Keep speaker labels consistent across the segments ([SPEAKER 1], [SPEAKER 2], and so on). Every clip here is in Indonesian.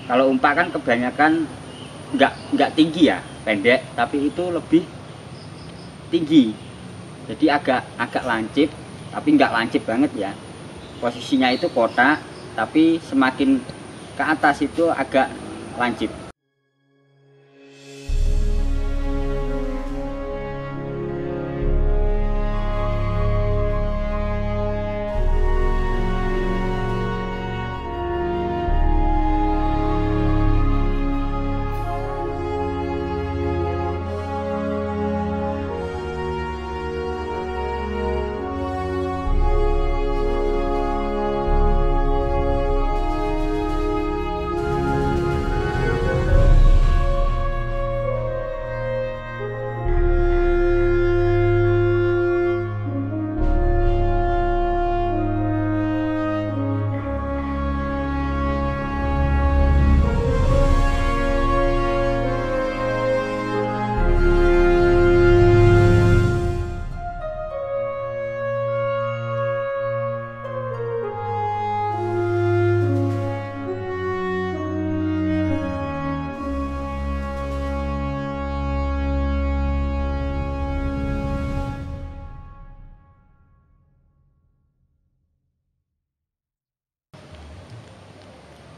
[SPEAKER 1] Kalau umpak kan kebanyakan nggak tinggi ya, pendek, tapi itu lebih tinggi. Jadi agak lancip, tapi nggak lancip banget ya. Posisinya itu kotak, tapi semakin ke atas itu agak lancip.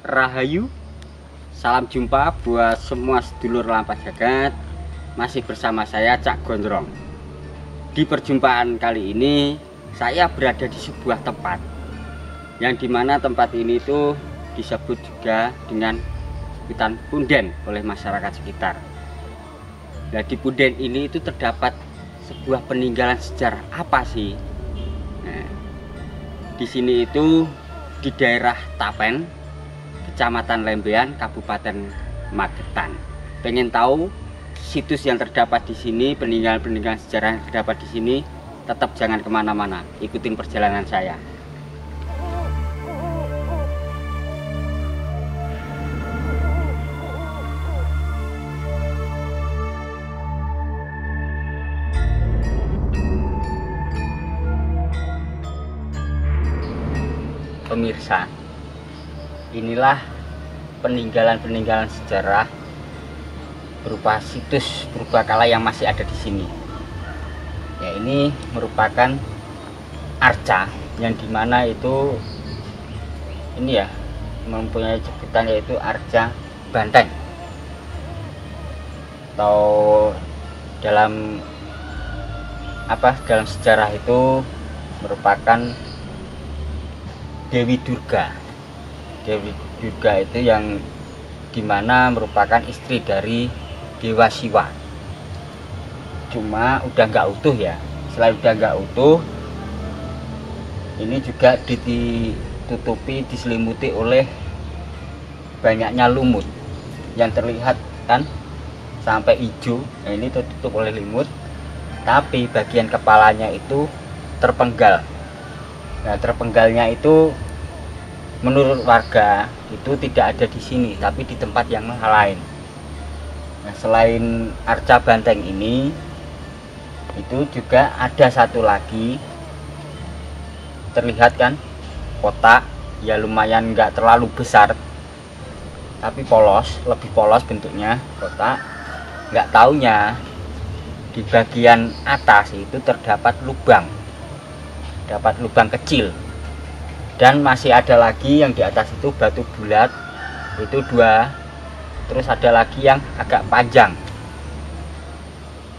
[SPEAKER 1] Rahayu, salam jumpa buat semua sedulur lampas jagat. Masih bersama saya Cak Gondrong. Di perjumpaan kali ini saya berada di sebuah tempat yang dimana tempat ini tuh disebut juga dengan hutan punden oleh masyarakat sekitar. Nah, di punden ini itu terdapat sebuah peninggalan sejarah apa sih? Nah, di sini itu di daerah Tapen, Kecamatan Lembean, Kabupaten Magetan. Pengen tahu situs yang terdapat di sini, peninggalan-peninggalan sejarah yang terdapat di sini? Tetap jangan kemana-mana, ikutin perjalanan saya. Pemirsa, inilah peninggalan-peninggalan sejarah berupa situs purbakala yang masih ada di sini. Ya, ini merupakan arca yang dimana itu ini ya mempunyai sebutan yaitu arca banteng, atau dalam dalam sejarah itu merupakan Dewi Durga. Dewi Durga itu yang dimana merupakan istri dari Dewa Siwa. Cuma udah nggak utuh ya. Selain udah nggak utuh, ini juga ditutupi, diselimuti oleh banyaknya lumut yang terlihat kan sampai hijau. Nah, ini tertutup oleh lumut, tapi bagian kepalanya itu terpenggal. Nah, terpenggalnya itu menurut warga itu tidak ada di sini, tapi di tempat yang lain. Nah, selain arca banteng ini, itu juga ada satu lagi, terlihat kan kotak, ya lumayan nggak terlalu besar, tapi polos, lebih polos bentuknya kotak. Nggak taunya di bagian atas itu terdapat lubang kecil. Dan masih ada lagi yang di atas itu batu bulat, itu 2. Terus ada lagi yang agak panjang.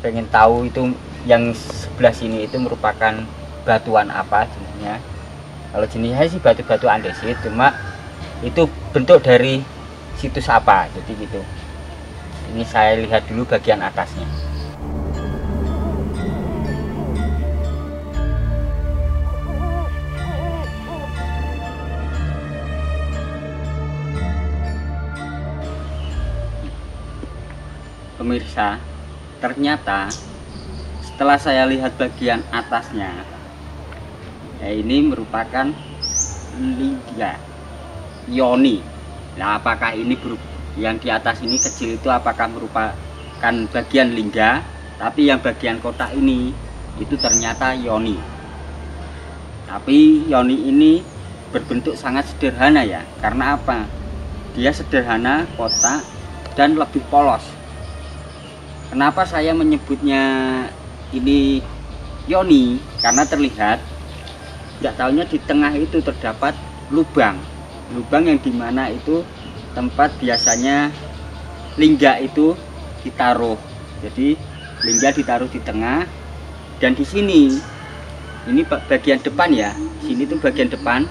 [SPEAKER 1] Pengen tahu itu yang sebelah sini itu merupakan batuan apa jenisnya? Kalau jenisnya sih batu-batu andesit, cuma itu bentuk dari situs apa, jadi gitu. Ini saya lihat dulu bagian atasnya. Pemirsa, ternyata setelah saya lihat bagian atasnya, ya ini merupakan lingga yoni. Nah, apakah ini yang di atas ini kecil itu apakah merupakan bagian lingga, tapi yang bagian kotak ini itu ternyata yoni. Tapi yoni ini berbentuk sangat sederhana ya. Karena apa? Dia sederhana, kotak, dan lebih polos. Kenapa saya menyebutnya ini yoni? Karena terlihat, nggak tahunya di tengah itu terdapat lubang yang dimana itu tempat biasanya lingga itu ditaruh. Jadi lingga ditaruh di tengah, dan di sini ini bagian depan ya, sini tuh bagian depan.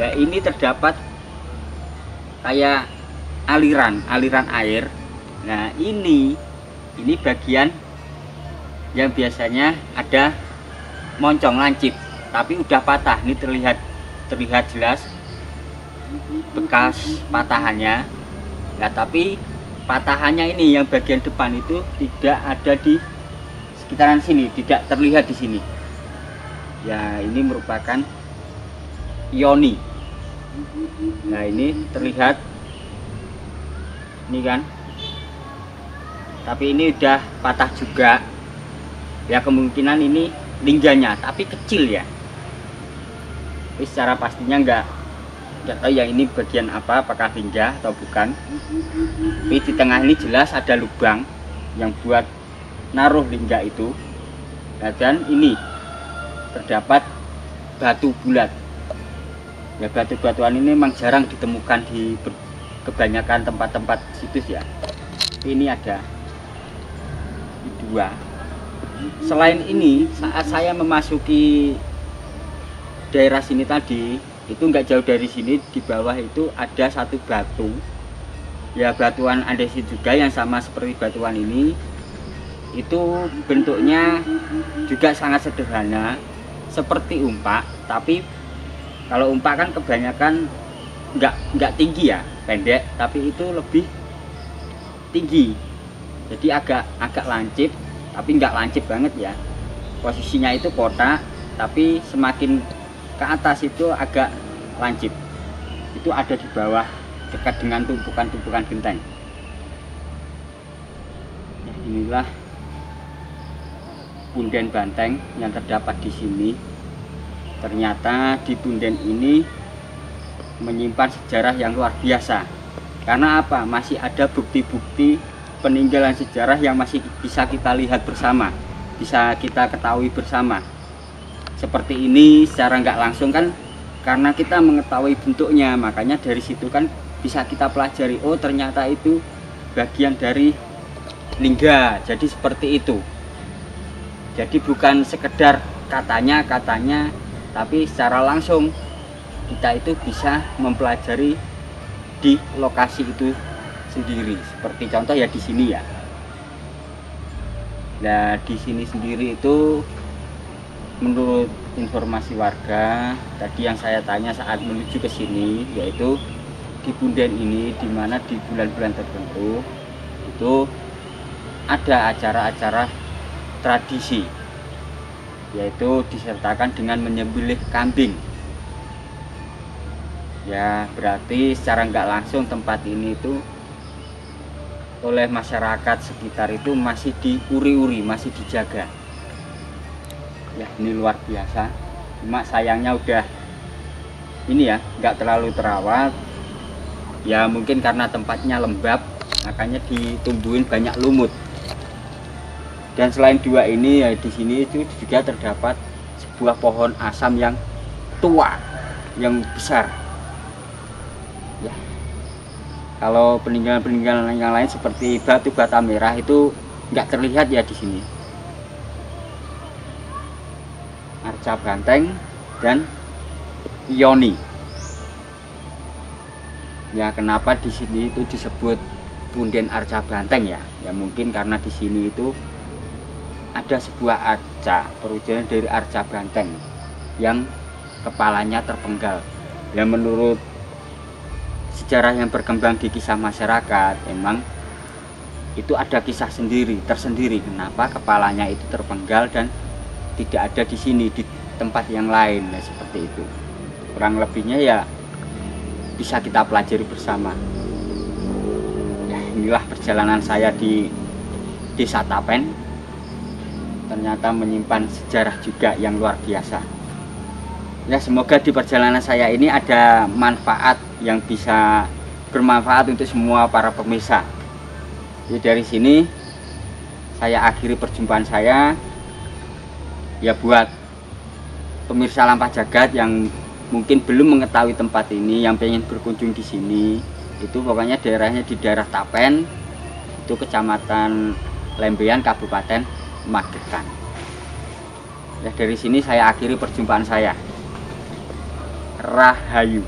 [SPEAKER 1] Nah ini terdapat kayak aliran air. Nah ini bagian yang biasanya ada moncong lancip, tapi udah patah. Ini terlihat jelas bekas patahannya. Nah tapi patahannya ini yang bagian depan itu tidak ada di sekitaran sini, tidak terlihat di sini. Ya ini merupakan yoni. Nah ini terlihat, ini kan, tapi ini udah patah juga. Ya kemungkinan ini lingganya, tapi kecil ya. Tapi secara pastinya nggak tahu yang ini bagian apa, apakah lingga atau bukan. Tapi di tengah ini jelas ada lubang yang buat naruh lingga itu. Nah, dan ini terdapat batu bulat. Ya batu-batuan ini memang jarang ditemukan di kebanyakan tempat-tempat situs ya. Ini ada dua. Selain ini, saat saya memasuki daerah sini tadi, itu nggak jauh dari sini, di bawah itu ada satu batu. Ya batuan andesit juga yang sama seperti batuan ini. Itu bentuknya juga sangat sederhana, seperti umpak. Tapi kalau umpak kan kebanyakan nggak tinggi ya, pendek. Tapi itu lebih tinggi. Jadi agak lancip, tapi nggak lancip banget ya. Posisinya itu kotak, tapi semakin ke atas itu agak lancip. Itu ada di bawah, dekat dengan tumpukan genteng. Nah, inilah punden banteng yang terdapat di sini. Ternyata di punden ini menyimpan sejarah yang luar biasa. Karena apa? Masih ada bukti-bukti peninggalan sejarah yang masih bisa kita lihat bersama, bisa kita ketahui bersama. Seperti ini secara nggak langsung kan, karena kita mengetahui bentuknya, makanya dari situ kan bisa kita pelajari, oh ternyata itu bagian dari lingga. Jadi seperti itu. Jadi bukan sekedar katanya, tapi secara langsung kita itu bisa mempelajari di lokasi itu sendiri. Seperti contoh ya di sini ya. Nah di sini sendiri itu menurut informasi warga tadi yang saya tanya saat menuju ke sini, yaitu di punden ini, dimana di bulan-bulan tertentu itu ada acara-acara tradisi, yaitu disertakan dengan menyembelih kambing. Ya berarti secara nggak langsung tempat ini itu oleh masyarakat sekitar itu masih diuri-uri, masih dijaga. Ya ini luar biasa. Cuma sayangnya udah ini ya, nggak terlalu terawat. Ya mungkin karena tempatnya lembab, makanya ditumbuhin banyak lumut. Dan selain dua ini ya, di sini itu juga terdapat sebuah pohon asam yang tua, yang besar. Ya. Kalau peninggalan-peninggalan yang lain seperti batu bata merah itu nggak terlihat ya di sini. Arca banteng dan yoni. Ya kenapa di sini itu disebut punden arca banteng ya? Ya mungkin karena di sini itu ada sebuah arca, perwujudan dari arca banteng yang kepalanya terpenggal. Ya menurut sejarah yang berkembang di kisah masyarakat, emang itu ada kisah tersendiri kenapa kepalanya itu terpenggal dan tidak ada di sini, di tempat yang lain. Nah, seperti itu. Kurang lebihnya ya bisa kita pelajari bersama. Ya, inilah perjalanan saya di Desa Tapen. Ternyata menyimpan sejarah juga yang luar biasa. Ya semoga di perjalanan saya ini ada manfaat yang bisa bermanfaat untuk semua para pemirsa. Jadi dari sini saya akhiri perjumpaan saya. Ya, buat pemirsa Lampah Jagat yang mungkin belum mengetahui tempat ini, yang pengen berkunjung di sini, itu pokoknya daerahnya di daerah Tapen, itu Kecamatan Lembean, Kabupaten Magetan. Ya, dari sini saya akhiri perjumpaan saya. Rahayu.